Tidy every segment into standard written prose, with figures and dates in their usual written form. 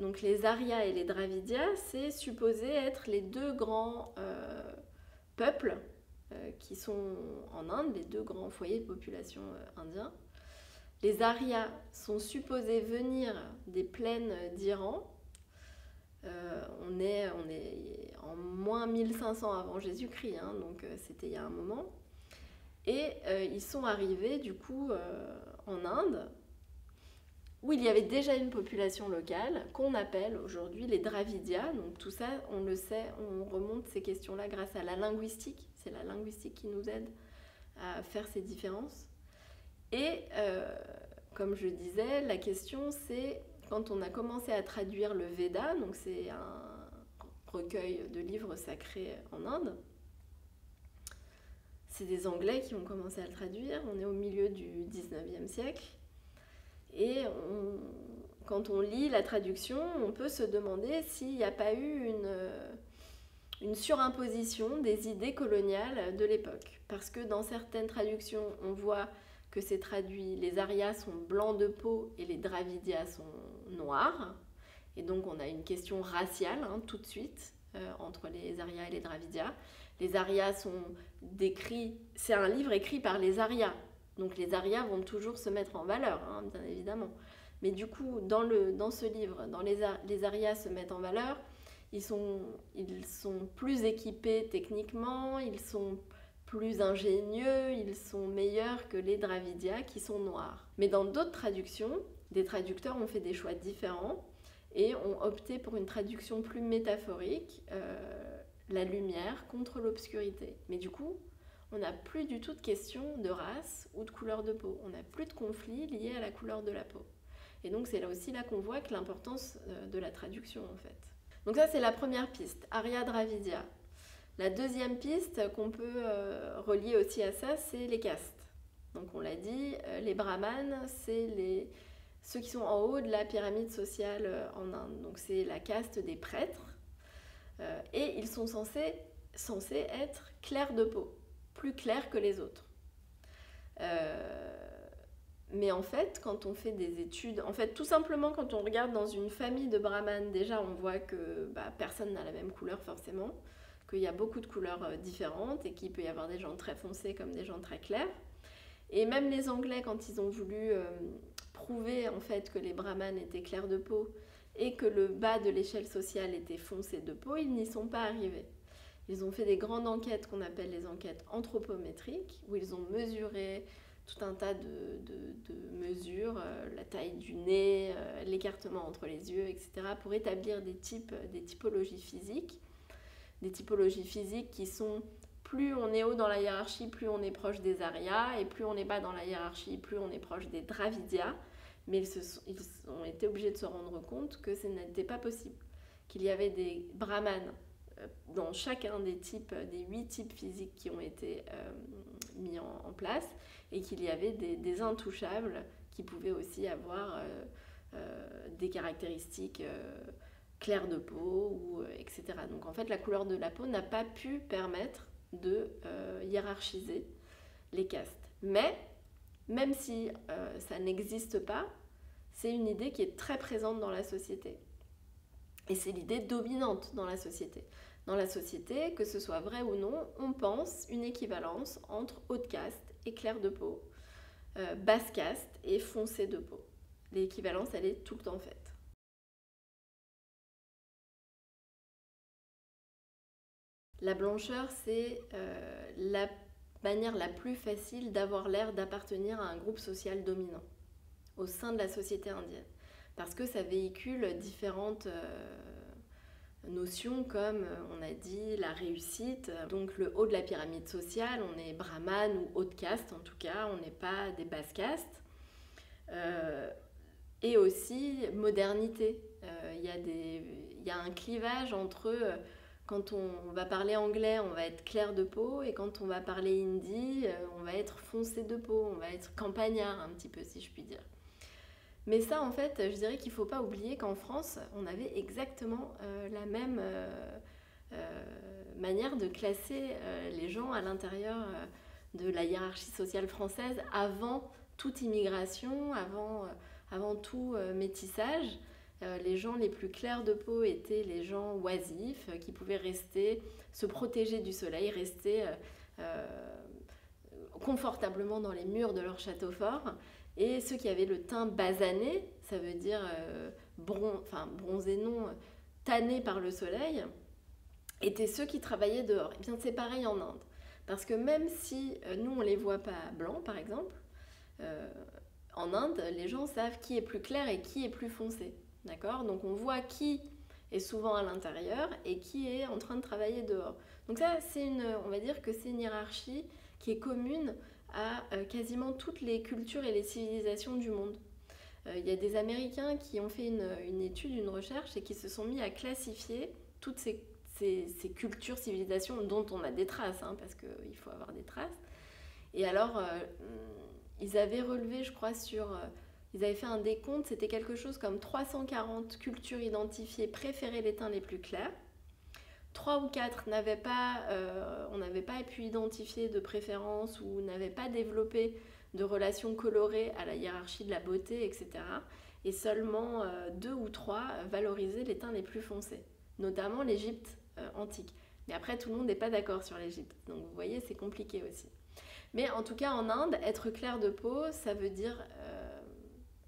Donc les Aryas et les Dravidias, c'est supposé être les deux grands peuples qui sont en Inde, les deux grands foyers de population indiens. Les Aryas sont supposés venir des plaines d'Iran. On est en moins 1500 avant Jésus-Christ, hein, donc c'était il y a un moment. Et ils sont arrivés du coup en Inde, où il y avait déjà une population locale qu'on appelle aujourd'hui les Dravidias. Donc tout ça, on le sait, on remonte ces questions-là grâce à la linguistique. C'est la linguistique qui nous aide à faire ces différences. Et comme je disais, la question c'est quand on a commencé à traduire le Veda, donc c'est un recueil de livres sacrés en Inde. C'est des Anglais qui ont commencé à le traduire. On est au milieu du 19e siècle. Et quand on lit la traduction, on peut se demander s'il n'y a pas eu une surimposition des idées coloniales de l'époque. Parce que dans certaines traductions, on voit que c'est traduit, les Aryas sont blancs de peau et les Dravidias sont noirs. Et donc on a une question raciale hein, tout de suite entre les Aryas et les Dravidias. Les Aryas sont décrits, c'est un livre écrit par les Aryas. Donc les Aryas vont toujours se mettre en valeur, hein, bien évidemment. Mais du coup, dans ce livre, les Aryas se mettent en valeur, ils sont plus équipés techniquement, ils sont plus ingénieux, ils sont meilleurs que les Dravidias qui sont noirs. Mais dans d'autres traductions, des traducteurs ont fait des choix différents et ont opté pour une traduction plus métaphorique, la lumière contre l'obscurité. Mais du coup, on n'a plus du tout de question de race ou de couleur de peau. On n'a plus de conflit lié à la couleur de la peau. Et donc c'est là aussi là qu'on voit que l'importance de la traduction en fait. Donc ça c'est la première piste, Arya Dravidia. La deuxième piste qu'on peut relier aussi à ça, c'est les castes. Donc on l'a dit, les brahmanes, c'est ceux qui sont en haut de la pyramide sociale en Inde. Donc c'est la caste des prêtres. Et ils sont censés être clairs de peau, plus clairs que les autres. Mais en fait, quand on fait des études, en fait, tout simplement quand on regarde dans une famille de brahmanes, déjà on voit que personne n'a la même couleur forcément, qu'il y a beaucoup de couleurs différentes et qu'il peut y avoir des gens très foncés comme des gens très clairs. Et même les Anglais, quand ils ont voulu prouver en fait que les brahmanes étaient clairs de peau et que le bas de l'échelle sociale était foncé de peau, ils n'y sont pas arrivés. Ils ont fait des grandes enquêtes qu'on appelle les enquêtes anthropométriques, où ils ont mesuré tout un tas de mesures, la taille du nez, l'écartement entre les yeux, etc., pour établir des typologies physiques. Des typologies physiques qui sont, plus on est haut dans la hiérarchie, plus on est proche des Aryas, et plus on est bas dans la hiérarchie, plus on est proche des Dravidias. Mais ils ont été obligés de se rendre compte que ce n'était pas possible, qu'il y avait des brahmanes dans chacun des 8 types physiques qui ont été mis en place, et qu'il y avait des intouchables qui pouvaient aussi avoir des caractéristiques claires de peau, etc. Donc en fait, la couleur de la peau n'a pas pu permettre de hiérarchiser les castes. Mais même si ça n'existe pas, c'est une idée qui est très présente dans la société. Et c'est l'idée dominante dans la société. Dans la société, que ce soit vrai ou non, on pense une équivalence entre haute caste et clair de peau, basse caste et foncé de peau. L'équivalence, elle est tout le temps faite. La blancheur, c'est la manière la plus facile d'avoir l'air d'appartenir à un groupe social dominant au sein de la société indienne. Parce que ça véhicule différentes notions comme, on a dit, la réussite. Donc le haut de la pyramide sociale, on est brahmane ou haute caste en tout cas, on n'est pas des basses castes. Et aussi modernité. Il y a un clivage entre... quand on va parler anglais, on va être clair de peau, et quand on va parler hindi, on va être foncé de peau, on va être campagnard un petit peu, si je puis dire. Mais ça, en fait, je dirais qu'il ne faut pas oublier qu'en France, on avait exactement la même manière de classer les gens à l'intérieur de la hiérarchie sociale française avant toute immigration, avant tout métissage. Les gens les plus clairs de peau étaient les gens oisifs qui pouvaient rester, se protéger du soleil, rester confortablement dans les murs de leur château fort. Et ceux qui avaient le teint basané, ça veut dire bronzé non, tanné par le soleil, étaient ceux qui travaillaient dehors. Et bien c'est pareil en Inde. Parce que même si nous on les voit pas blancs par exemple, en Inde les gens savent qui est plus clair et qui est plus foncé. D'accord? Donc on voit qui est souvent à l'intérieur et qui est en train de travailler dehors. Donc ça, on va dire que c'est une hiérarchie qui est commune à quasiment toutes les cultures et les civilisations du monde. Il y a des Américains qui ont fait une étude, une recherche et qui se sont mis à classifier toutes ces cultures, civilisations dont on a des traces, hein, parce qu'il faut avoir des traces. Et alors, ils avaient relevé, je crois, ils avaient fait un décompte, c'était quelque chose comme 340 cultures identifiées préféraient les teints les plus clairs. 3 ou 4 on n'avait pas pu identifier de préférence ou n'avaient pas développé de relations colorées à la hiérarchie de la beauté, etc. Et seulement 2 ou 3 valorisaient les teints les plus foncés, notamment l'Égypte antique. Mais après, tout le monde n'est pas d'accord sur l'Égypte, donc vous voyez, c'est compliqué aussi. Mais en tout cas, en Inde, être clair de peau, ça veut dire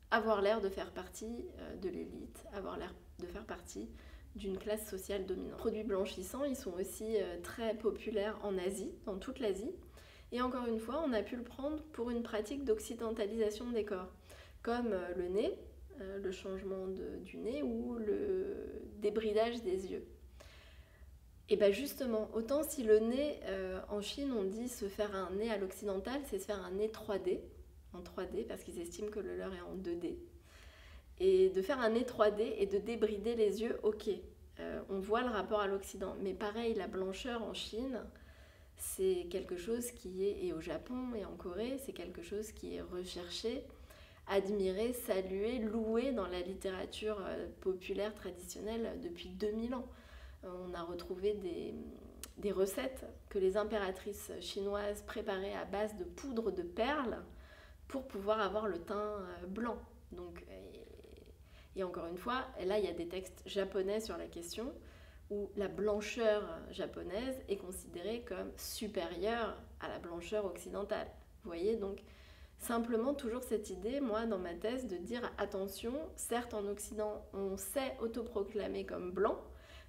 avoir l'air de faire partie de l'élite, avoir l'air de faire partie d'une classe sociale dominante. Les produits blanchissants, ils sont aussi très populaires en Asie, dans toute l'Asie. Et encore une fois, on a pu le prendre pour une pratique d'occidentalisation des corps, comme le nez, le changement du nez ou le débridage des yeux. Et bien justement, autant si le nez, en Chine, on dit se faire un nez à l'occidental, c'est se faire un nez 3D, en 3D, parce qu'ils estiment que le leur est en 2D. Et de faire un nez 3D et de débrider les yeux, ok, on voit le rapport à l'Occident. Mais pareil, la blancheur en Chine, c'est quelque chose qui est, et au Japon et en Corée, c'est quelque chose qui est recherché, admiré, salué, loué dans la littérature populaire traditionnelle depuis 2000 ans. On a retrouvé des recettes que les impératrices chinoises préparaient à base de poudre de perles pour pouvoir avoir le teint blanc. Donc, et encore une fois, là il y a des textes japonais sur la question où la blancheur japonaise est considérée comme supérieure à la blancheur occidentale. Vous voyez, donc simplement toujours cette idée, moi dans ma thèse, de dire attention, certes en Occident on s'est autoproclamé comme blanc,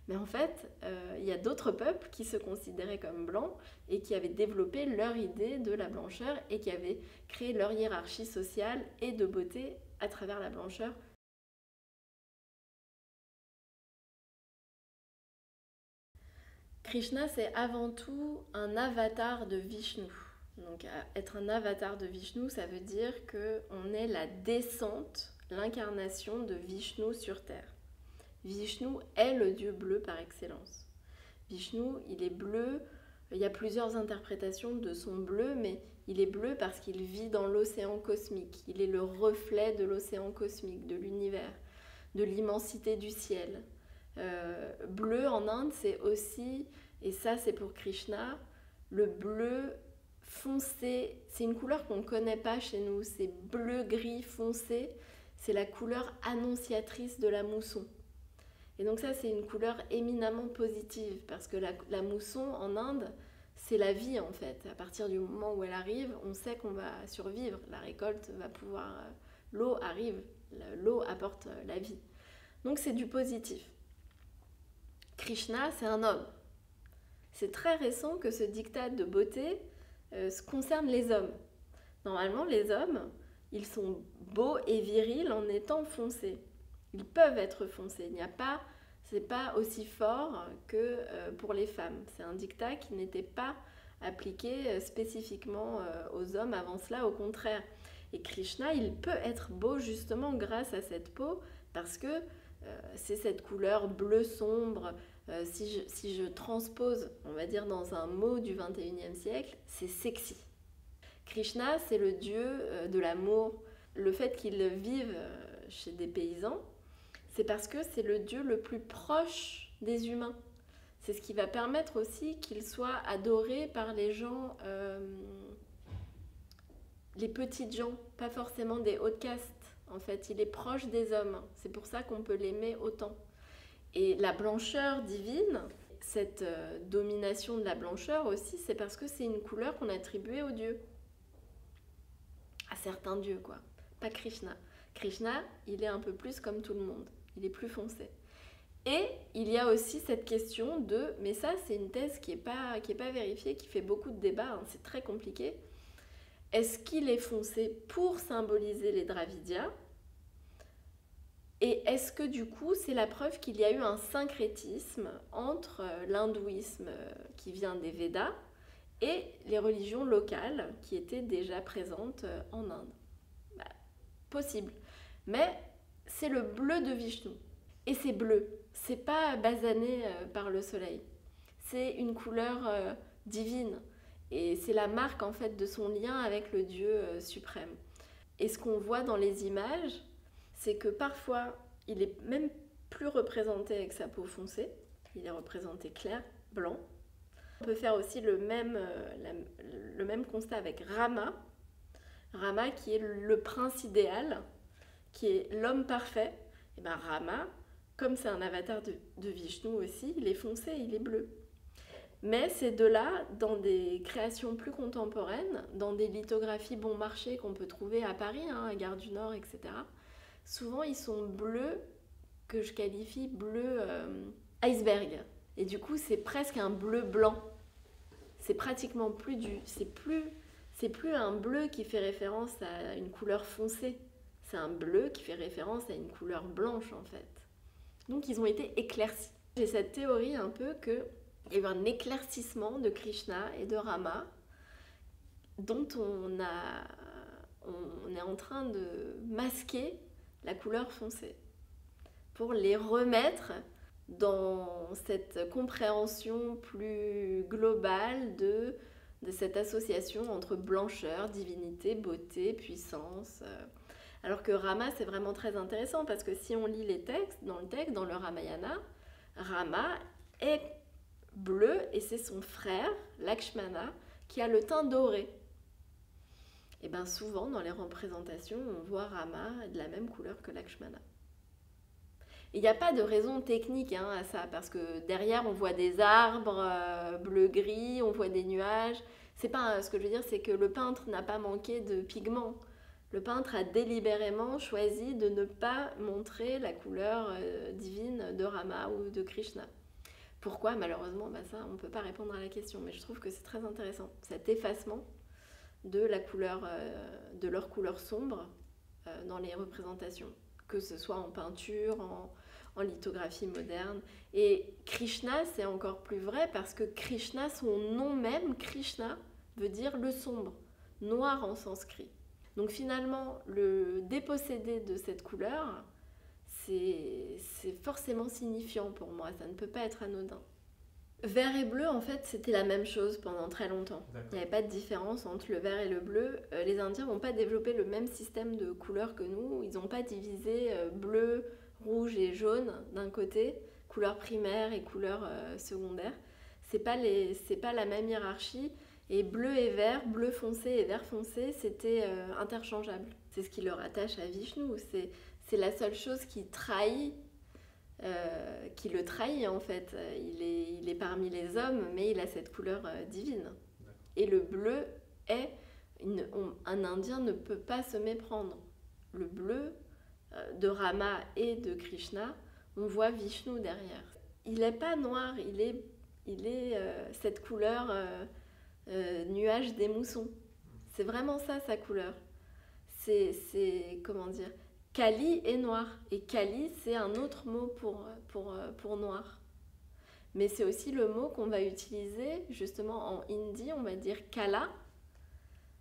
mais en fait, il y a d'autres peuples qui se considéraient comme blancs et qui avaient développé leur idée de la blancheur et qui avaient créé leur hiérarchie sociale et de beauté à travers la blancheur. Krishna, c'est avant tout un avatar de Vishnu. Donc, être un avatar de Vishnu, ça veut dire qu'on est la descente, l'incarnation de Vishnu sur Terre. Vishnu est le dieu bleu par excellence. Vishnu, il est bleu, il y a plusieurs interprétations de son bleu, mais il est bleu parce qu'il vit dans l'océan cosmique. Il est le reflet de l'océan cosmique, de l'univers, de l'immensité du ciel. Bleu en Inde, c'est aussi, et ça c'est pour Krishna, le bleu foncé. C'est une couleur qu'on ne connaît pas chez nous, c'est bleu-gris foncé, c'est la couleur annonciatrice de la mousson. Et donc ça, c'est une couleur éminemment positive, parce que la mousson en Inde, c'est la vie en fait. À partir du moment où elle arrive, on sait qu'on va survivre. La récolte va pouvoir... l'eau arrive, l'eau apporte la vie. Donc c'est du positif. Krishna, c'est un homme. C'est très récent que ce diktat de beauté concerne les hommes. Normalement, les hommes, ils sont beaux et virils en étant foncés. Ils peuvent être foncés. C'est pas aussi fort que pour les femmes. C'est un diktat qui n'était pas appliqué spécifiquement aux hommes avant cela, au contraire. Et Krishna, il peut être beau justement grâce à cette peau, parce que c'est cette couleur bleu sombre. Si je transpose, on va dire dans un mot du 21e siècle, c'est sexy. Krishna, c'est le dieu de l'amour. Le fait qu'il vive chez des paysans, c'est parce que c'est le dieu le plus proche des humains. C'est ce qui va permettre aussi qu'il soit adoré par les gens, les petites gens, pas forcément des hautes castes. En fait, il est proche des hommes. C'est pour ça qu'on peut l'aimer autant. Et la blancheur divine, cette domination de la blancheur aussi, c'est parce que c'est une couleur qu'on attribuait aux dieux. À certains dieux, quoi. Pas Krishna. Krishna, il est un peu plus comme tout le monde. Il est plus foncé. Et il y a aussi cette question de, mais ça c'est une thèse qui est pas vérifiée, qui fait beaucoup de débats, hein, c'est très compliqué. Est-ce qu'il est foncé pour symboliser les Dravidias? Et est-ce que du coup c'est la preuve qu'il y a eu un syncrétisme entre l'hindouisme qui vient des Védas et les religions locales qui étaient déjà présentes en Inde? Bah, possible. Mais c'est le bleu de Vishnu. Et c'est bleu, c'est pas basané par le soleil. C'est une couleur divine. Et c'est la marque en fait de son lien avec le Dieu suprême. Et ce qu'on voit dans les images, c'est que parfois, il est même plus représenté avec sa peau foncée. Il est représenté clair, blanc. On peut faire aussi le même constat avec Rama. Rama qui est le prince idéal, qui est l'homme parfait. Et bien Rama, comme c'est un avatar de Vishnu aussi, il est foncé, il est bleu. Mais ces deux-là, dans des créations plus contemporaines, dans des lithographies bon marché qu'on peut trouver à Paris, hein, à Gare du Nord, etc., souvent ils sont bleus, que je qualifie bleu iceberg. Et du coup, c'est presque un bleu blanc. C'est pratiquement plus c'est plus un bleu qui fait référence à une couleur foncée. C'est un bleu qui fait référence à une couleur blanche, en fait. Donc, ils ont été éclaircis. J'ai cette théorie un peu qu'il y a eu un éclaircissement de Krishna et de Rama dont on est en train de masquer la couleur foncée pour les remettre dans cette compréhension plus globale de cette association entre blancheur, divinité, beauté, puissance. Alors que Rama, c'est vraiment très intéressant parce que si on lit les textes, dans le Ramayana, Rama est bleu et c'est son frère, Lakshmana, qui a le teint doré. Et bien souvent, dans les représentations, on voit Rama de la même couleur que Lakshmana. Il n'y a pas de raison technique à ça, parce que derrière, on voit des arbres bleu-gris, on voit des nuages. C'est pas, ce que je veux dire, c'est que le peintre n'a pas manqué de pigments. Le peintre a délibérément choisi de ne pas montrer la couleur divine de Rama ou de Krishna. Pourquoi? Malheureusement, ça, on ne peut pas répondre à la question, mais je trouve que c'est très intéressant, cet effacement de la couleur, de leur couleur sombre dans les représentations, que ce soit en peinture, en lithographie moderne. Et Krishna, c'est encore plus vrai parce que Krishna, son nom même, Krishna, veut dire le sombre, noir en sanskrit. Donc finalement, le dépossédé de cette couleur, c'est forcément signifiant pour moi, ça ne peut pas être anodin. Vert et bleu, en fait, c'était la même chose pendant très longtemps. D'accord. Il n'y avait pas de différence entre le vert et le bleu. Les Indiens n'ont pas développé le même système de couleurs que nous. Ils n'ont pas divisé bleu, rouge et jaune d'un côté, couleur primaire et couleur secondaire. C'est pas la même hiérarchie. Et bleu et vert, bleu foncé et vert foncé, c'était interchangeable. C'est ce qui le rattache à Vishnu. C'est la seule chose qui le trahit en fait. Il est parmi les hommes, mais il a cette couleur divine. Et le bleu est... un Indien ne peut pas se méprendre. Le bleu de Rama et de Krishna, on voit Vishnu derrière. Il n'est pas noir, il est cette couleur nuage des moussons. C'est vraiment ça sa couleur. C'est comment dire, Kali est noir. Et Kali, c'est un autre mot pour noir. Mais c'est aussi le mot qu'on va utiliser, justement en hindi, on va dire Kala.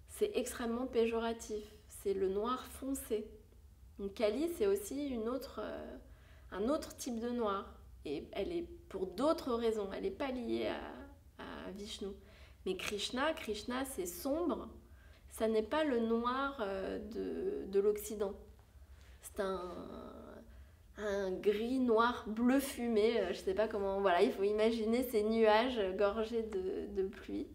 C'est extrêmement péjoratif. C'est le noir foncé. Donc Kali, c'est aussi un autre type de noir. Et elle est pour d'autres raisons. Elle n'est pas liée à Vishnu. Mais Krishna, c'est sombre. Ça n'est pas le noir de l'Occident. C'est un gris noir bleu fumé, je sais pas comment, voilà, il faut imaginer ces nuages gorgés de pluie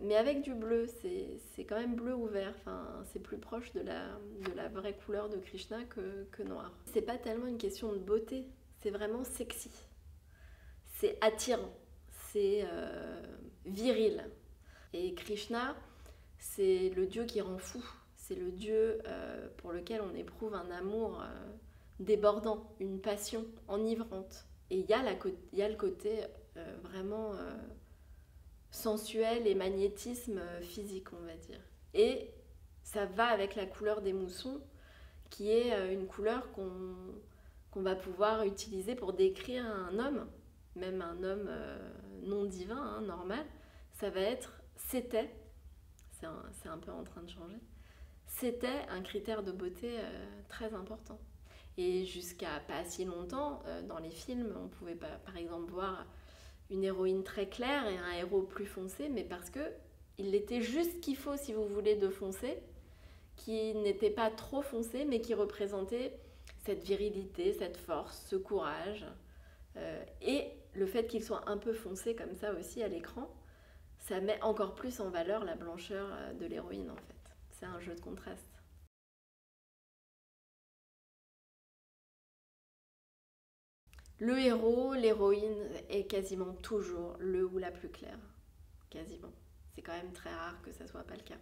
Mais avec du bleu, c'est quand même bleu ou vert, enfin, c'est plus proche de la vraie couleur de Krishna que noir. C'est pas tellement une question de beauté, c'est vraiment sexy, c'est attirant, c'est viril. Et Krishna, c'est le dieu qui rend fou, c'est le dieu pour lequel on éprouve un amour débordant, une passion enivrante. Et il y a le côté vraiment sensuel et magnétisme physique, on va dire. Et ça va avec la couleur des moussons, qui est une couleur qu'on va pouvoir utiliser pour décrire un homme, même un homme non divin, hein, normal. Ça va être c'était, c'est un peu en train de changer, c'était un critère de beauté très important. Et jusqu'à pas si longtemps, dans les films, on pouvait pas, par exemple, voir une héroïne très claire et un héros plus foncé, mais parce que il était juste ce qu'il faut, si vous voulez, de foncé, qui n'était pas trop foncé, mais qui représentait cette virilité, cette force, ce courage. Et le fait qu'il soit un peu foncé comme ça aussi à l'écran, ça met encore plus en valeur la blancheur de l'héroïne, en fait. C'est un jeu de contraste. Le héros, l'héroïne est quasiment toujours le ou la plus claire. Quasiment. C'est quand même très rare que ça soit pas le cas.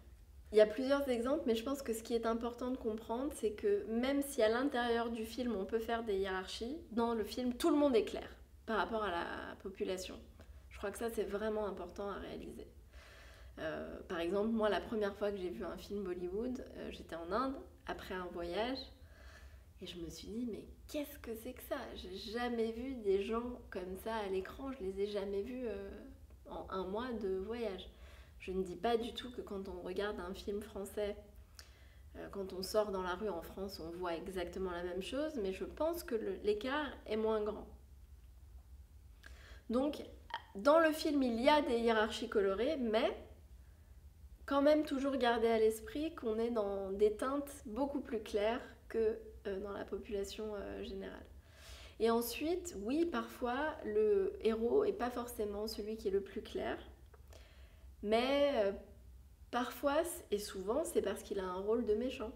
Il y a plusieurs exemples, mais je pense que ce qui est important de comprendre, c'est que même si à l'intérieur du film on peut faire des hiérarchies, dans le film tout le monde est clair par rapport à la population. Je crois que ça c'est vraiment important à réaliser. Par exemple, moi la première fois que j'ai vu un film Bollywood, j'étais en Inde après un voyage et je me suis dit mais qu'est-ce que c'est que ça? J'ai jamais vu des gens comme ça à l'écran, je les ai jamais vus en un mois de voyage. Je ne dis pas du tout que quand on regarde un film français, quand on sort dans la rue en France, on voit exactement la même chose, mais je pense que l'écart est moins grand. Donc, dans le film, il y a des hiérarchies colorées, mais quand même toujours garder à l'esprit qu'on est dans des teintes beaucoup plus claires que dans la population générale. Et ensuite, oui, parfois, le héros n'est pas forcément celui qui est le plus clair, mais parfois et souvent, c'est parce qu'il a un rôle de méchant.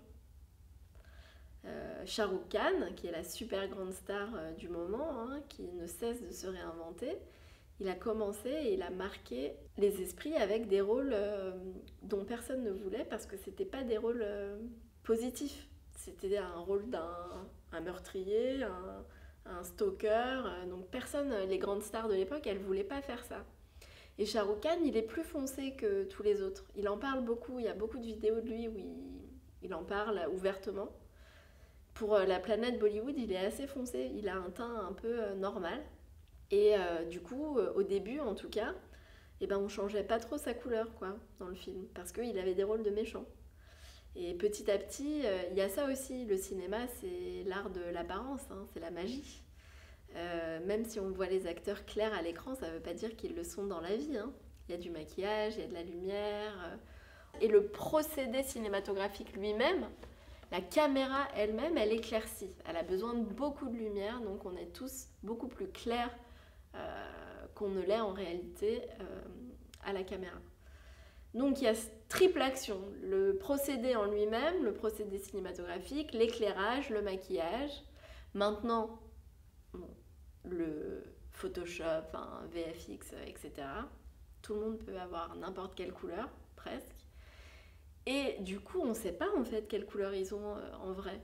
Shah Rukh Khan, qui est la super grande star du moment, hein, qui ne cesse de se réinventer, il a commencé et il a marqué les esprits avec des rôles dont personne ne voulait parce que c'était pas des rôles positifs. C'était un rôle d'un meurtrier, un stalker. Donc personne, les grandes stars de l'époque, elles voulaient pas faire ça. Et Shah Rukh Khan, il est plus foncé que tous les autres. Il en parle beaucoup, il y a beaucoup de vidéos de lui où il en parle ouvertement. Pour la planète Bollywood, il est assez foncé, il a un teint un peu normal. Et du coup, au début en tout cas, eh ben, on changeait pas trop sa couleur quoi, dans le film, parce qu'il avait des rôles de méchants. Et petit à petit, il y a ça aussi, le cinéma c'est l'art de l'apparence, hein, c'est la magie. Même si on voit les acteurs clairs à l'écran, ça ne veut pas dire qu'ils le sont dans la vie. Hein. Il y a du maquillage, il y a de la lumière. Et le procédé cinématographique lui-même, la caméra elle-même, elle éclaircit. Elle a besoin de beaucoup de lumière, donc on est tous beaucoup plus clairs qu'on ne l'est en réalité à la caméra. Donc il y a triple action, le procédé en lui-même, le procédé cinématographique, l'éclairage, le maquillage. Maintenant, bon, le Photoshop, hein, VFX, etc. Tout le monde peut avoir n'importe quelle couleur, presque. Et du coup, on ne sait pas en fait quelle couleur ils ont en vrai.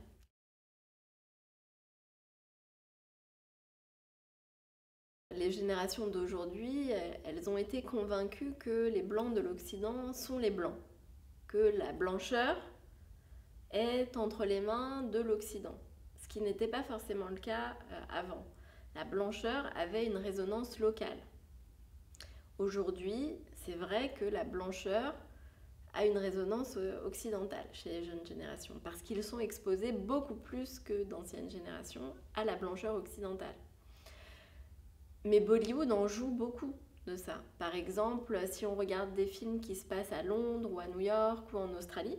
Les générations d'aujourd'hui, elles ont été convaincues que les blancs de l'Occident sont les blancs, que la blancheur est entre les mains de l'Occident, ce qui n'était pas forcément le cas avant. La blancheur avait une résonance locale. Aujourd'hui, c'est vrai que la blancheur a une résonance occidentale chez les jeunes générations, parce qu'ils sont exposés beaucoup plus que d'anciennes générations à la blancheur occidentale. Mais Bollywood en joue beaucoup de ça. Par exemple, si on regarde des films qui se passent à Londres ou à New York ou en Australie,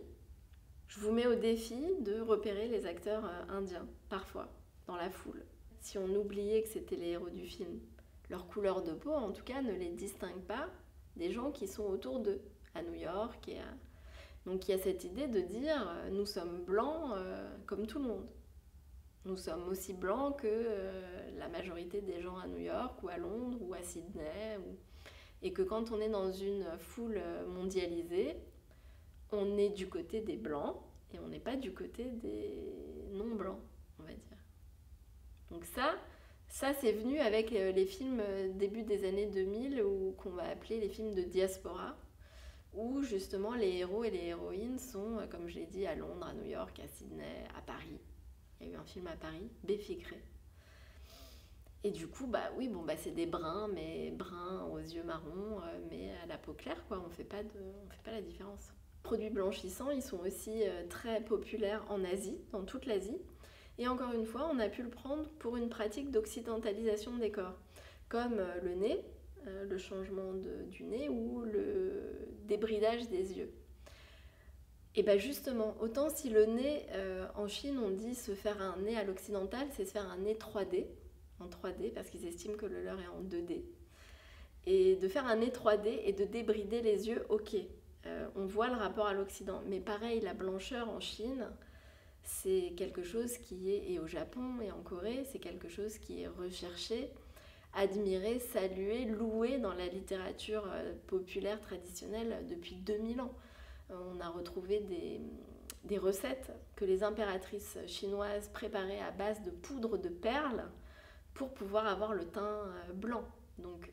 je vous mets au défi de repérer les acteurs indiens, parfois, dans la foule. Si on oubliait que c'était les héros du film, leur couleur de peau, en tout cas, ne les distingue pas des gens qui sont autour d'eux, à New York. Donc il y a cette idée de dire, nous sommes blancs comme tout le monde. Nous sommes aussi blancs que la majorité des gens à New York ou à Londres ou à Sydney. Et que quand on est dans une foule mondialisée, on est du côté des blancs et on n'est pas du côté des non-blancs, on va dire. Donc ça c'est venu avec les films début des années 2000 ou qu'on va appeler les films de diaspora, où justement les héros et les héroïnes sont, comme je l'ai dit, à Londres, à New York, à Sydney, à Paris. Il y a eu un film à Paris, Béficré. Et du coup, c'est des bruns, mais bruns aux yeux marrons, mais à la peau claire, quoi. On fait pas la différence. Produits blanchissants, ils sont aussi très populaires en Asie, dans toute l'Asie. Et encore une fois, on a pu le prendre pour une pratique d'occidentalisation des corps, comme le nez, le changement du nez ou le débridage des yeux. Et bien justement, autant si le nez, en Chine, on dit se faire un nez à l'occidental, c'est se faire un nez 3D, en 3D, parce qu'ils estiment que le leur est en 2D. Et de faire un nez 3D et de débrider les yeux, ok, on voit le rapport à l'Occident. Mais pareil, la blancheur en Chine, c'est quelque chose qui est, et au Japon et en Corée, c'est quelque chose qui est recherché, admiré, salué, loué dans la littérature populaire traditionnelle depuis 2000 ans. On a retrouvé des recettes que les impératrices chinoises préparaient à base de poudre de perles pour pouvoir avoir le teint blanc. Donc,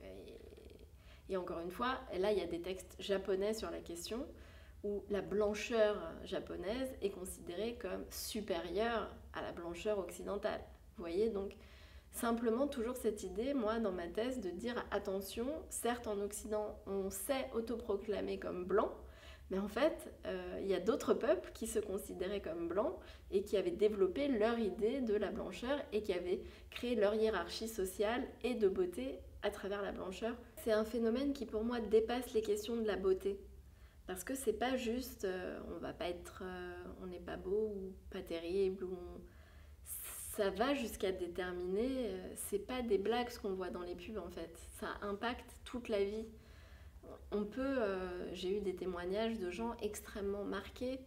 et encore une fois, là il y a des textes japonais sur la question où la blancheur japonaise est considérée comme supérieure à la blancheur occidentale. Vous voyez, donc simplement toujours cette idée, moi dans ma thèse, de dire attention, certes en Occident on s'est autoproclamé comme blanc, mais en fait il y a d'autres peuples qui se considéraient comme blancs et qui avaient développé leur idée de la blancheur et qui avaient créé leur hiérarchie sociale et de beauté à travers la blancheur. C'est un phénomène qui pour moi dépasse les questions de la beauté. Parce que c'est pas juste, on n'est pas beau ou pas terrible, ça va jusqu'à déterminer, c'est pas des blagues ce qu'on voit dans les pubs en fait, ça impacte toute la vie. J'ai eu des témoignages de gens extrêmement marqués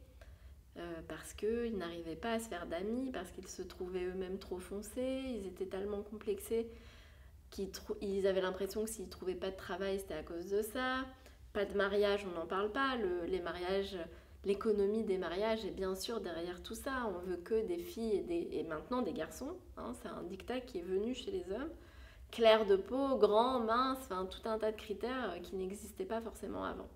parce qu'ils n'arrivaient pas à se faire d'amis, parce qu'ils se trouvaient eux-mêmes trop foncés, ils étaient tellement complexés qu'ils avaient l'impression que s'ils ne trouvaient pas de travail c'était à cause de ça. Pas de mariage, on n'en parle pas. Les mariages, l'économie des mariages est bien sûr derrière tout ça. On veut que des filles et maintenant des garçons. Hein, c'est un diktat qui est venu chez les hommes. Clair de peau, grand, mince, enfin tout un tas de critères qui n'existaient pas forcément avant.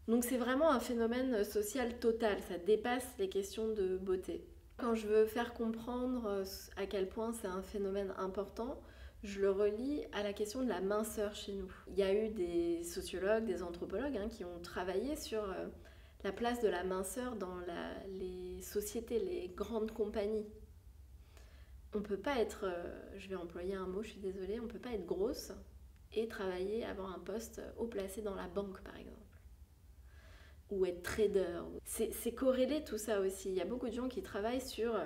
Donc c'est vraiment un phénomène social total. Ça dépasse les questions de beauté. Quand je veux faire comprendre à quel point c'est un phénomène important, je le relie à la question de la minceur chez nous. Il y a eu des sociologues, des anthropologues qui ont travaillé sur la place de la minceur dans les sociétés, les grandes compagnies. On ne peut pas être, je vais employer un mot, je suis désolée, on ne peut pas être grosse et travailler, avoir un poste haut placé dans la banque par exemple. Ou être trader. C'est corrélé tout ça aussi. Il y a beaucoup de gens qui travaillent sur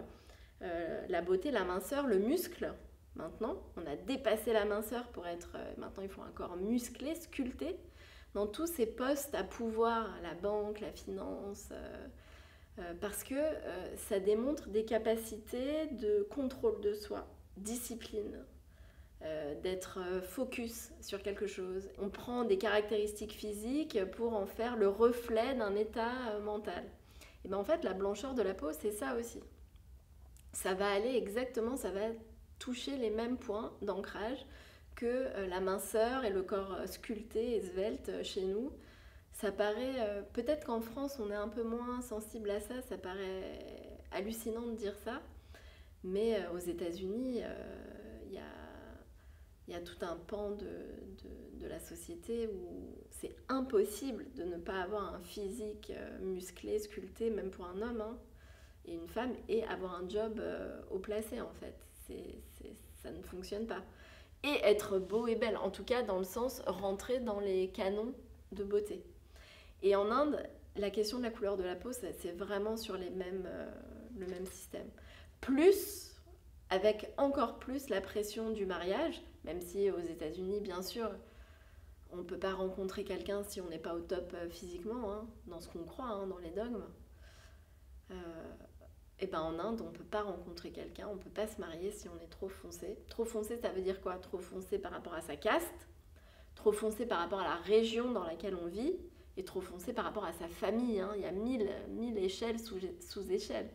la beauté, la minceur, le muscle. Maintenant, on a dépassé la minceur pour être... maintenant, il faut un corps musclé, sculpté. Dans tous ces postes à pouvoir, la banque, la finance, parce que ça démontre des capacités de contrôle de soi, discipline, d'être focus sur quelque chose. On prend des caractéristiques physiques pour en faire le reflet d'un état mental. Et bien en fait, la blancheur de la peau, c'est ça aussi. Ça va aller exactement, ça va toucher les mêmes points d'ancrage que la minceur et le corps sculpté et svelte chez nous. Ça paraît, peut-être qu'en France on est un peu moins sensible à ça, ça paraît hallucinant de dire ça, mais aux États-Unis, il y a tout un pan de la société où c'est impossible de ne pas avoir un physique musclé, sculpté, même pour un homme et une femme, et avoir un job haut placé en fait. Ça ne fonctionne pas. Et être beau et belle, en tout cas dans le sens rentrer dans les canons de beauté. Et en Inde, la question de la couleur de la peau, c'est vraiment sur le même système. Plus, avec encore plus la pression du mariage, même si aux États-Unis, bien sûr, On ne peut pas rencontrer quelqu'un si on n'est pas au top physiquement, hein, dans ce qu'on croit, hein, dans les dogmes. Et ben en Inde, on ne peut pas rencontrer quelqu'un, on ne peut pas se marier si on est trop foncé. Trop foncé, ça veut dire quoi? Trop foncé par rapport à sa caste, trop foncé par rapport à la région dans laquelle on vit, et trop foncé par rapport à sa famille. Hein. Il y a mille échelles sous échelles.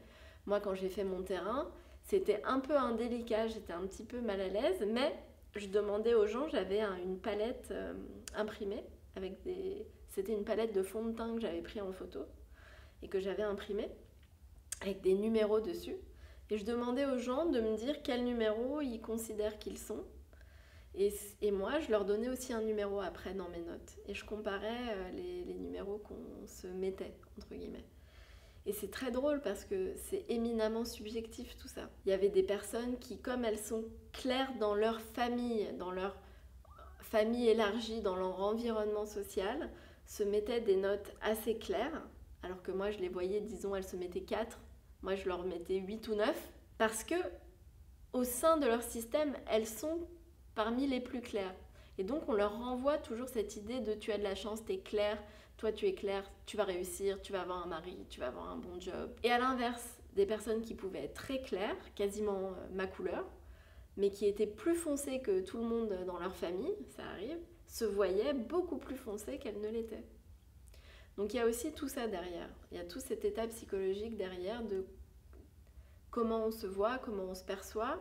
Moi, quand j'ai fait mon terrain, c'était un peu indélicat, j'étais un petit peu mal à l'aise, mais je demandais aux gens, j'avais une palette imprimée, c'était une palette de fond de teint que j'avais pris en photo et que j'avais imprimée, avec des numéros dessus. Et je demandais aux gens de me dire quel numéro ils considèrent qu'ils sont. Et moi, je leur donnais aussi un numéro après dans mes notes. Et je comparais les numéros qu'on se mettait, entre guillemets. Et c'est très drôle parce que c'est éminemment subjectif tout ça. Il y avait des personnes qui, comme elles sont claires dans leur famille élargie, dans leur environnement social, se mettaient des notes assez claires, alors que moi je les voyais, disons, elles se mettaient 4, moi je leur mettais 8 ou 9, parce que au sein de leur système, elles sont parmi les plus claires. Et donc on leur renvoie toujours cette idée de tu as de la chance, t'es clair, toi tu es clair, tu vas réussir, tu vas avoir un mari, tu vas avoir un bon job. Et à l'inverse, des personnes qui pouvaient être très claires, quasiment ma couleur, mais qui étaient plus foncées que tout le monde dans leur famille, ça arrive, se voyaient beaucoup plus foncées qu'elles ne l'étaient. Donc il y a aussi tout ça derrière. Il y a tout cet état psychologique derrière de comment on se voit, comment on se perçoit,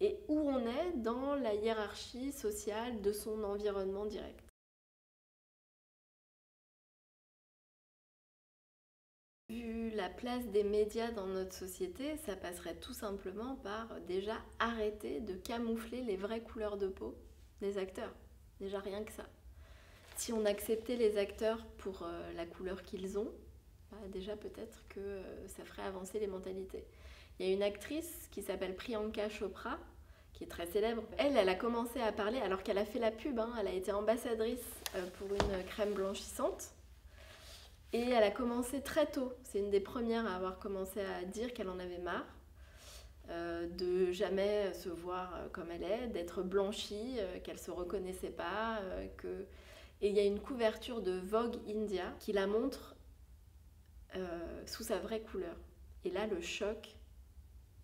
et où on est dans la hiérarchie sociale de son environnement direct. Vu la place des médias dans notre société, ça passerait tout simplement par déjà arrêter de camoufler les vraies couleurs de peau des acteurs. Déjà rien que ça. Si on acceptait les acteurs pour la couleur qu'ils ont, bah déjà peut-être que ça ferait avancer les mentalités. Il y a une actrice qui s'appelle Priyanka Chopra, qui est très célèbre. Elle a commencé à parler alors qu'elle a fait la pub, hein, elle a été ambassadrice pour une crème blanchissante. Et elle a commencé très tôt, c'est une des premières à avoir commencé à dire qu'elle en avait marre de jamais se voir comme elle est, d'être blanchie, qu'elle ne se reconnaissait pas. Et il y a une couverture de Vogue India qui la montre sous sa vraie couleur. Et là, le choc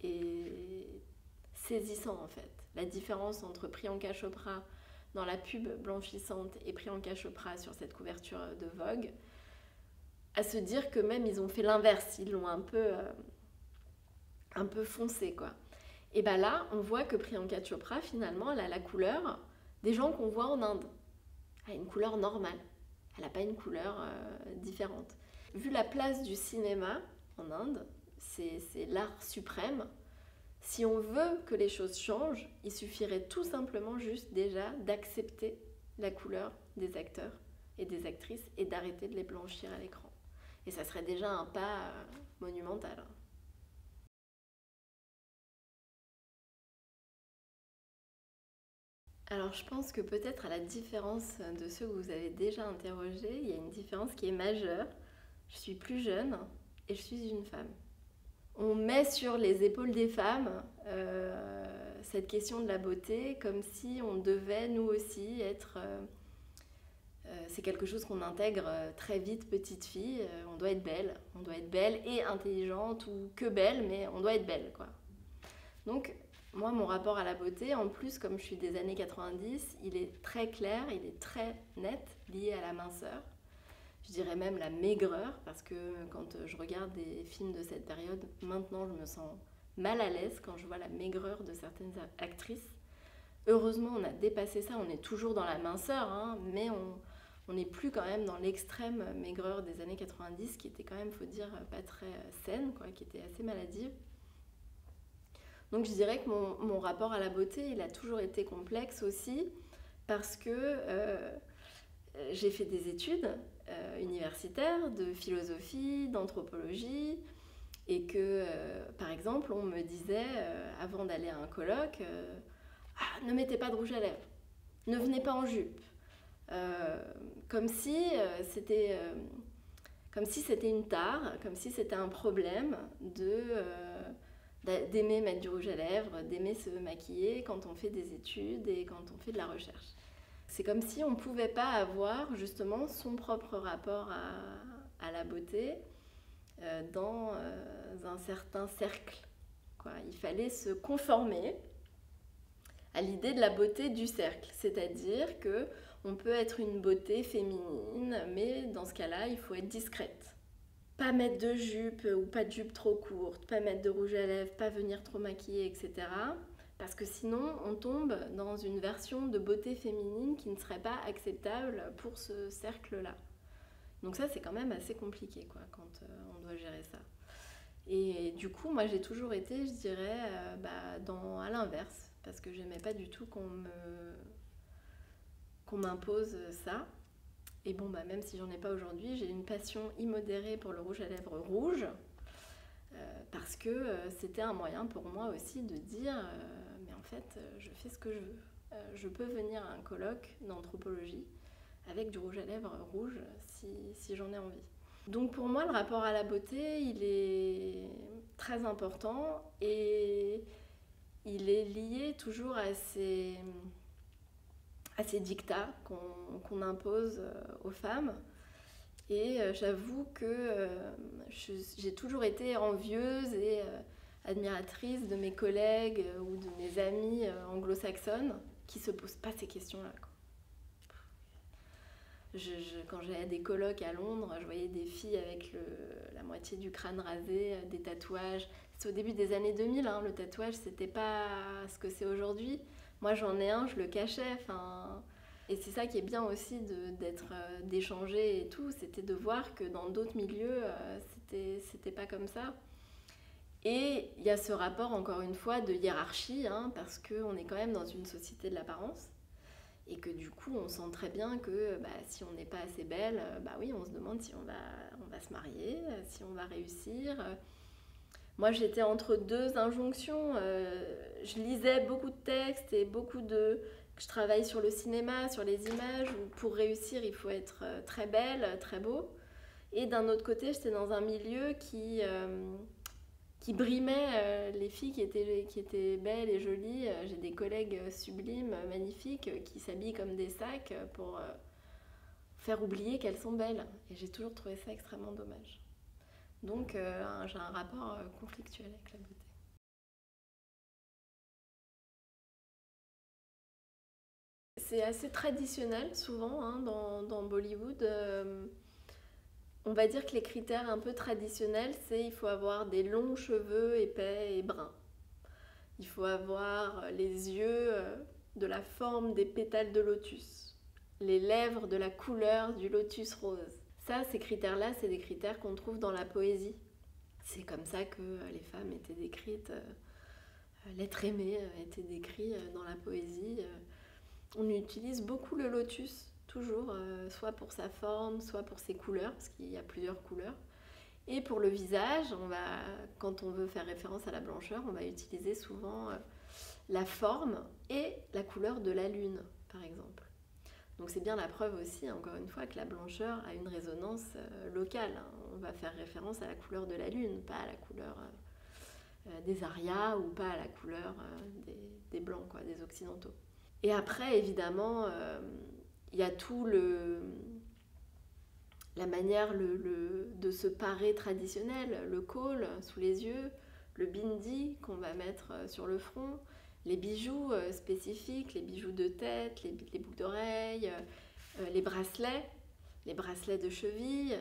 est saisissant en fait. La différence entre Priyanka Chopra dans la pub blanchissante et Priyanka Chopra sur cette couverture de Vogue, à se dire que même ils ont fait l'inverse, ils l'ont un peu foncé quoi. Et bien là, on voit que Priyanka Chopra finalement, elle a la couleur des gens qu'on voit en Inde. Elle a une couleur normale, elle n'a pas une couleur différente. Vu la place du cinéma en Inde, c'est l'art suprême. Si on veut que les choses changent, il suffirait tout simplement juste déjà d'accepter la couleur des acteurs et des actrices et d'arrêter de les blanchir à l'écran. Et ça serait déjà un pas monumental. Alors je pense que peut-être à la différence de ceux que vous avez déjà interrogés, il y a une différence qui est majeure. Je suis plus jeune et je suis une femme. On met sur les épaules des femmes cette question de la beauté comme si on devait nous aussi être... c'est quelque chose qu'on intègre très vite, petite fille. On doit être belle et intelligente ou que belle, mais on doit être belle, quoi. Donc, moi, mon rapport à la beauté, en plus, comme je suis des années 90, il est très clair, il est très net, lié à la minceur. Je dirais même la maigreur, parce que quand je regarde des films de cette période, maintenant, je me sens mal à l'aise quand je vois la maigreur de certaines actrices. Heureusement, on a dépassé ça, on est toujours dans la minceur, hein, mais on n'est plus quand même dans l'extrême maigreur des années 90, qui était quand même, faut dire, pas très saine, quoi, qui était assez maladive. Donc je dirais que mon rapport à la beauté, il a toujours été complexe aussi, parce que j'ai fait des études universitaires de philosophie, d'anthropologie, et que, par exemple, on me disait, avant d'aller à un colloque, ne mettez pas de rouge à lèvres, ne venez pas en jupe. Comme si c'était une tare, comme si c'était un problème d'aimer mettre du rouge à lèvres, d'aimer se maquiller quand on fait des études et quand on fait de la recherche. C'est comme si on ne pouvait pas avoir justement son propre rapport à la beauté dans un certain cercle, quoi. Il fallait se conformer à l'idée de la beauté du cercle, c'est-à-dire que on peut être une beauté féminine, mais dans ce cas-là, il faut être discrète. Pas mettre de jupe ou pas de jupe trop courte, pas mettre de rouge à lèvres, pas venir trop maquillée, etc. Parce que sinon, on tombe dans une version de beauté féminine qui ne serait pas acceptable pour ce cercle-là. Donc ça, c'est quand même assez compliqué, quoi, quand on doit gérer ça. Et du coup, moi, j'ai toujours été, je dirais, à l'inverse, parce que j'aimais pas du tout qu'on m'impose ça. Et bon, même si j'en ai pas aujourd'hui, j'ai une passion immodérée pour le rouge à lèvres rouge, parce que c'était un moyen pour moi aussi de dire, mais en fait, je fais ce que je veux. Je peux venir à un colloque d'anthropologie avec du rouge à lèvres rouge si j'en ai envie. Donc pour moi, le rapport à la beauté, il est très important et il est lié toujours à ces dictats qu'on impose aux femmes. Et j'avoue que j'ai toujours été envieuse et admiratrice de mes collègues ou de mes amies anglo-saxonnes qui ne se posent pas ces questions-là, quoi. Quand j'allais à des colloques à Londres, je voyais des filles avec la moitié du crâne rasé, des tatouages. C'est au début des années 2000, hein, le tatouage, c'était pas ce que c'est aujourd'hui. Moi, j'en ai un, je le cachais. Et c'est ça qui est bien aussi d'échanger et tout, c'était de voir que dans d'autres milieux, c'était pas comme ça. Et il y a ce rapport, encore une fois, de hiérarchie, hein, parce qu'on est quand même dans une société de l'apparence. Et que du coup, on sent très bien que si on n'est pas assez belle, oui, on se demande si on va se marier, si on va réussir. Moi, j'étais entre deux injonctions. Je lisais beaucoup de textes et je travaille sur le cinéma, sur les images, où pour réussir, il faut être très belle, très beau. Et d'un autre côté, j'étais dans un milieu qui brimait les filles qui étaient belles et jolies. J'ai des collègues sublimes, magnifiques, qui s'habillent comme des sacs pour faire oublier qu'elles sont belles. Et j'ai toujours trouvé ça extrêmement dommage. Donc j'ai un rapport conflictuel avec la beauté. C'est assez traditionnel souvent, hein, dans Bollywood. On va dire que les critères un peu traditionnels, c'est il faut avoir des longs cheveux épais et bruns. Il faut avoir les yeux de la forme des pétales de lotus, les lèvres de la couleur du lotus rose. Ça, ces critères-là, c'est des critères qu'on trouve dans la poésie. C'est comme ça que les femmes étaient décrites, l'être aimé était décrit dans la poésie. On utilise beaucoup le lotus, toujours, soit pour sa forme, soit pour ses couleurs, parce qu'il y a plusieurs couleurs. Et pour le visage, quand on veut faire référence à la blancheur, on va utiliser souvent la forme et la couleur de la lune, par exemple. Donc c'est bien la preuve aussi, encore une fois, que la blancheur a une résonance locale. On va faire référence à la couleur de la lune, pas à la couleur des Aryas ou pas à la couleur des Blancs, quoi, des Occidentaux. Et après, évidemment, il y a tout la manière de se parer traditionnelle, le col sous les yeux, le bindi qu'on va mettre sur le front, les bijoux spécifiques, les bijoux de tête, les boucles d'oreilles, les bracelets de cheville.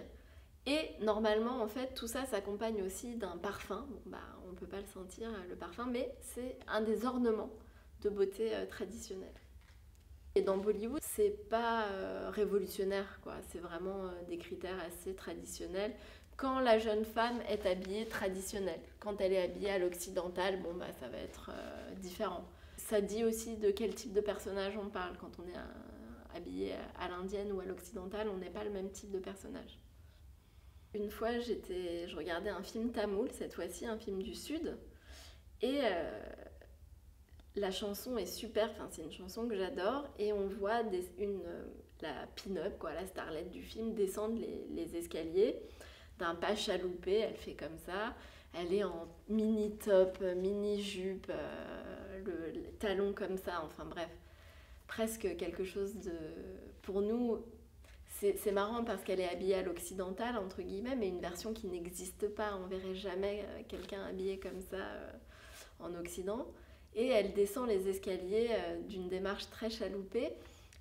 Et normalement, en fait, tout ça s'accompagne aussi d'un parfum. Bon, on ne peut pas le sentir, le parfum, mais c'est un des ornements de beauté traditionnelle. Et dans Bollywood, c'est pas révolutionnaire, quoi. C'est vraiment des critères assez traditionnels. Quand la jeune femme est habillée traditionnelle, quand elle est habillée à l'occidental, ça va être différent. Ça dit aussi de quel type de personnage on parle. Quand on est habillé à l'indienne ou à l'occidental, on n'est pas le même type de personnage. Une fois, je regardais un film tamoul, cette fois-ci un film du Sud, et la chanson est super, c'est une chanson que j'adore, et on voit la pin-up, quoi, la starlette du film, descendre les escaliers d'un pas chaloupé, elle fait comme ça, elle est en mini-top, mini-jupe, le talon comme ça, enfin bref. presque quelque chose de... Pour nous, c'est marrant parce qu'elle est habillée à l'occidental, entre guillemets, mais une version qui n'existe pas. On verrait jamais quelqu'un habillé comme ça en Occident. Et elle descend les escaliers d'une démarche très chaloupée.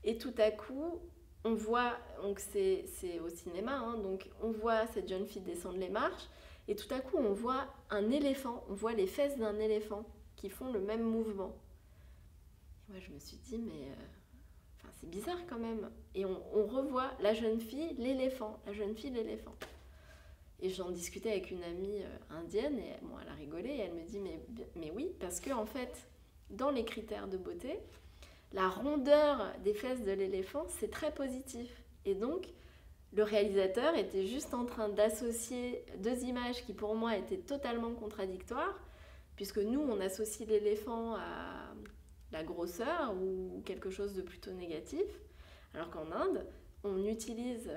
Et tout à coup, on voit, donc c'est au cinéma, hein, donc on voit cette jeune fille descendre les marches. Et tout à coup, on voit un éléphant, on voit les fesses d'un éléphant qui font le même mouvement. Et moi, je me suis dit, mais c'est bizarre quand même. Et on revoit la jeune fille, l'éléphant, la jeune fille, l'éléphant. Et j'en discutais avec une amie indienne, et bon, elle a rigolé, et elle me dit, mais oui, parce que en fait, dans les critères de beauté, la rondeur des fesses de l'éléphant, c'est très positif. Et donc, le réalisateur était juste en train d'associer deux images qui pour moi étaient totalement contradictoires, puisque nous, on associe l'éléphant à la grosseur ou quelque chose de plutôt négatif, alors qu'en Inde, on utilise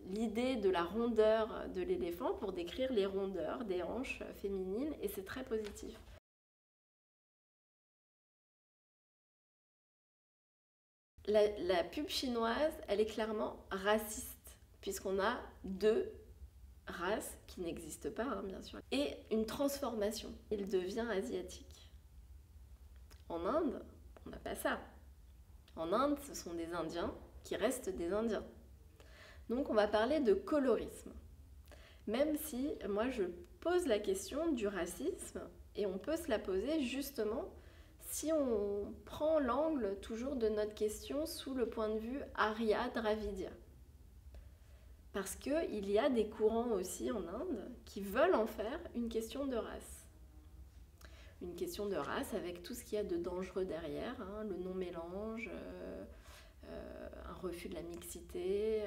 l'idée de la rondeur de l'éléphant pour décrire les rondeurs des hanches féminines, et c'est très positif. La pub chinoise, elle est clairement raciste, puisqu'on a deux races qui n'existent pas, hein, bien sûr, et une transformation. Il devient asiatique. En Inde, on n'a pas ça. En Inde, ce sont des Indiens qui restent des Indiens. Donc on va parler de colorisme. Même si moi je pose la question du racisme, et on peut se la poser justement si on prend l'angle toujours de notre question sous le point de vue Arya-Dravidya. Parce qu'il y a des courants aussi en Inde qui veulent en faire une question de race. Une question de race avec tout ce qu'il y a de dangereux derrière, hein, le non-mélange, un refus de la mixité,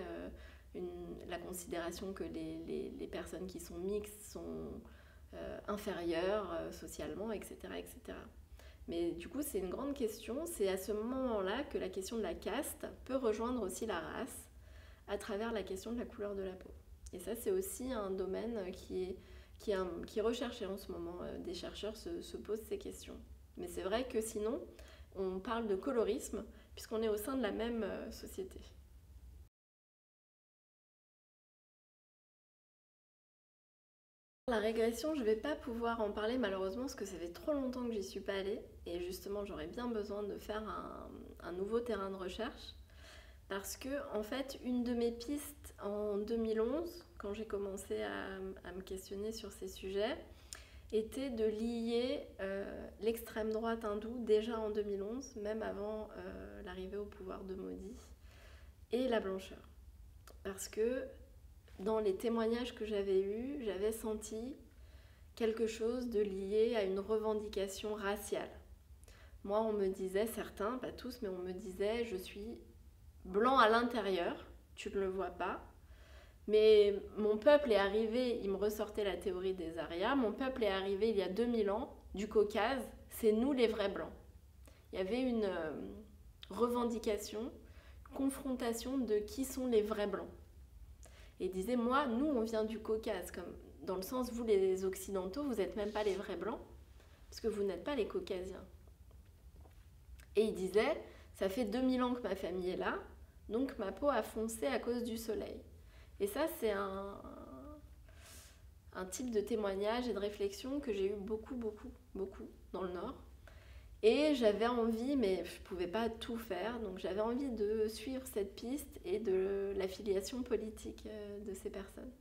la considération que les personnes qui sont mixtes sont inférieures socialement, etc., etc. Mais du coup, c'est une grande question. C'est à ce moment-là que la question de la caste peut rejoindre aussi la race à travers la question de la couleur de la peau. Et ça, c'est aussi un domaine qui est recherché en ce moment. Des chercheurs se posent ces questions. Mais c'est vrai que sinon, on parle de colorisme puisqu'on est au sein de la même société. La régression, je ne vais pas pouvoir en parler malheureusement parce que ça fait trop longtemps que j'y suis pas allée et justement j'aurais bien besoin de faire un nouveau terrain de recherche parce que en fait une de mes pistes en 2011 quand j'ai commencé à me questionner sur ces sujets était de lier l'extrême droite hindoue déjà en 2011, même avant l'arrivée au pouvoir de Modi, et la blancheur. Parce que dans les témoignages que j'avais eus, j'avais senti quelque chose de lié à une revendication raciale. Moi, on me disait, certains, pas tous, mais on me disait, je suis blanc à l'intérieur, tu ne le vois pas, mais mon peuple est arrivé, il me ressortait la théorie des Aryas, mon peuple est arrivé il y a 2000 ans du Caucase, c'est nous les vrais blancs. Il y avait une revendication, confrontation de qui sont les vrais blancs. Et il disait, moi, nous, on vient du Caucase, comme dans le sens, vous les Occidentaux, vous n'êtes même pas les vrais blancs, parce que vous n'êtes pas les Caucasiens. Et il disait, ça fait 2000 ans que ma famille est là, donc ma peau a foncé à cause du soleil. Et ça, c'est un type de témoignage et de réflexion que j'ai eu beaucoup dans le Nord. Et j'avais envie, mais je ne pouvais pas tout faire, donc j'avais envie de suivre cette piste et de l'affiliation politique de ces personnes.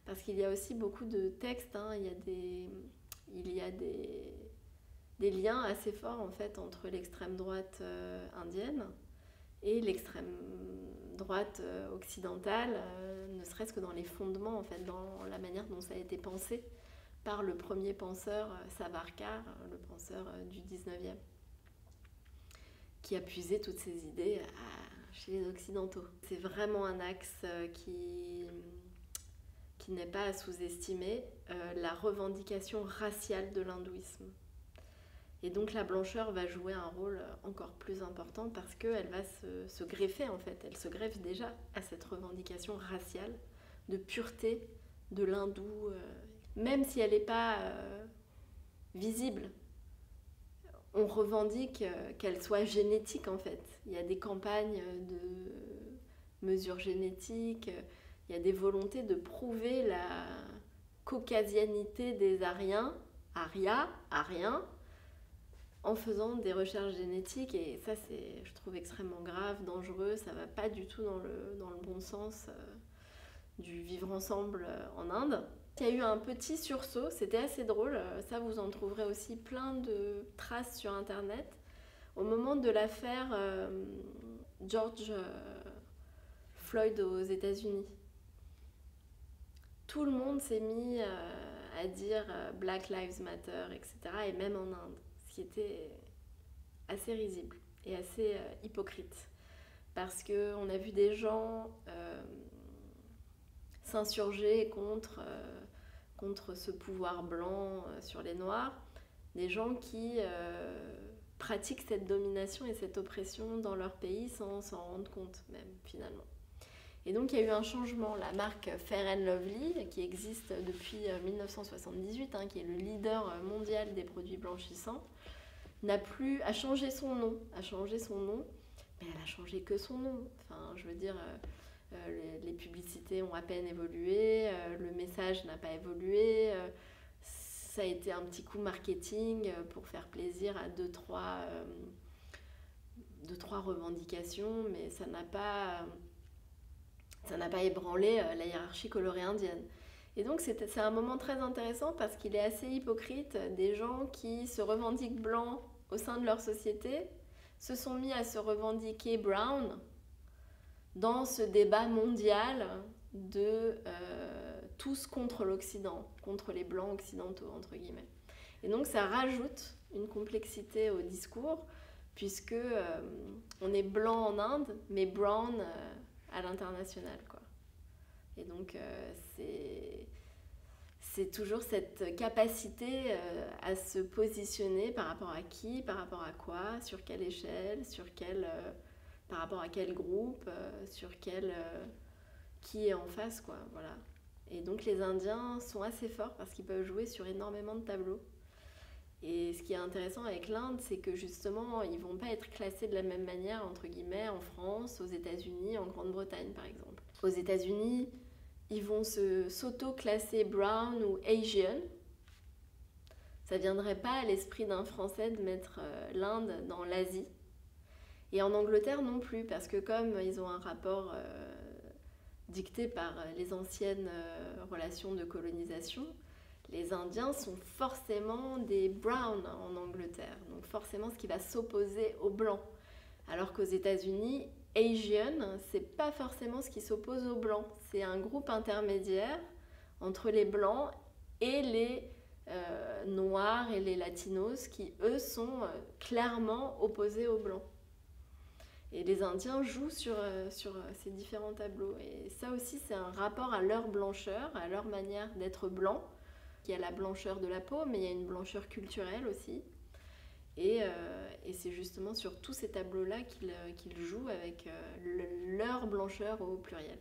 Parce qu'il y a aussi beaucoup de textes, hein, il y a des liens assez forts en fait entre l'extrême droite indienne et l'extrême droite occidentale, ne serait-ce que dans les fondements, en fait, dans la manière dont ça a été pensé par le premier penseur Savarkar, le penseur du 19e, qui a puisé toutes ces idées chez les Occidentaux. C'est vraiment un axe qui n'est pas à sous-estimer, la revendication raciale de l'hindouisme. Et donc la blancheur va jouer un rôle encore plus important parce qu'elle va se greffer en fait, elle se greffe déjà à cette revendication raciale de pureté de l'hindou, même si elle n'est pas visible. on revendique qu'elle soit génétique en fait. Il y a des campagnes de mesures génétiques, il y a des volontés de prouver la caucasianité des Ariens, Ariens, en faisant des recherches génétiques. Et ça, c'est, je trouve, extrêmement grave, dangereux. Ça va pas du tout dans le bon sens du vivre ensemble en Inde. Il y a eu un petit sursaut, c'était assez drôle, ça vous en trouverez aussi plein de traces sur internet. Au moment de l'affaire George Floyd aux États-Unis, tout le monde s'est mis à dire Black Lives Matter, etc. Et même en Inde, ce qui était assez risible et assez hypocrite. Parce qu'on a vu des gens s'insurger contre ce pouvoir blanc sur les noirs, des gens qui pratiquent cette domination et cette oppression dans leur pays sans s'en rendre compte même finalement. Et donc il y a eu un changement. La marque Fair & Lovely, qui existe depuis 1978, qui est le leader mondial des produits blanchissants, a changé son nom, mais elle a changé que son nom. Enfin, je veux dire, les publicités ont à peine évolué, le message n'a pas évolué, ça a été un petit coup marketing pour faire plaisir à deux, trois revendications, mais ça n'a pas ébranlé la hiérarchie coloré-indienne. Et donc c'est un moment très intéressant parce qu'il est assez hypocrite. Des gens qui se revendiquent blancs au sein de leur société se sont mis à se revendiquer brown dans ce débat mondial de tous contre l'Occident, contre les blancs occidentaux, entre guillemets. Et donc ça rajoute une complexité au discours, puisque on est blanc en Inde, mais brown à l'international, quoi. Et donc c'est toujours cette capacité à se positionner par rapport à qui, par rapport à quoi, sur quelle échelle, par rapport à quel groupe, qui est en face, quoi, voilà. Et donc les Indiens sont assez forts parce qu'ils peuvent jouer sur énormément de tableaux. Et ce qui est intéressant avec l'Inde, c'est que justement, ils vont pas être classés de la même manière, entre guillemets, en France, aux États-Unis, en Grande-Bretagne, par exemple. Aux États-Unis, ils vont s'auto-classer brown ou Asian. Ça viendrait pas à l'esprit d'un Français de mettre l'Inde dans l'Asie. Et en Angleterre non plus, parce que comme ils ont un rapport dicté par les anciennes relations de colonisation, les Indiens sont forcément des browns en Angleterre, donc forcément ce qui va s'opposer aux blancs. Alors qu'aux États-Unis, Asian, c'est pas forcément ce qui s'oppose aux blancs, c'est un groupe intermédiaire entre les blancs et les noirs et les latinos qui, eux, sont clairement opposés aux blancs. Et les Indiens jouent sur ces différents tableaux. Et ça aussi, c'est un rapport à leur blancheur, à leur manière d'être blanc. Il y a la blancheur de la peau, mais il y a une blancheur culturelle aussi. Et c'est justement sur tous ces tableaux-là qu'ils jouent avec leur blancheur au pluriel.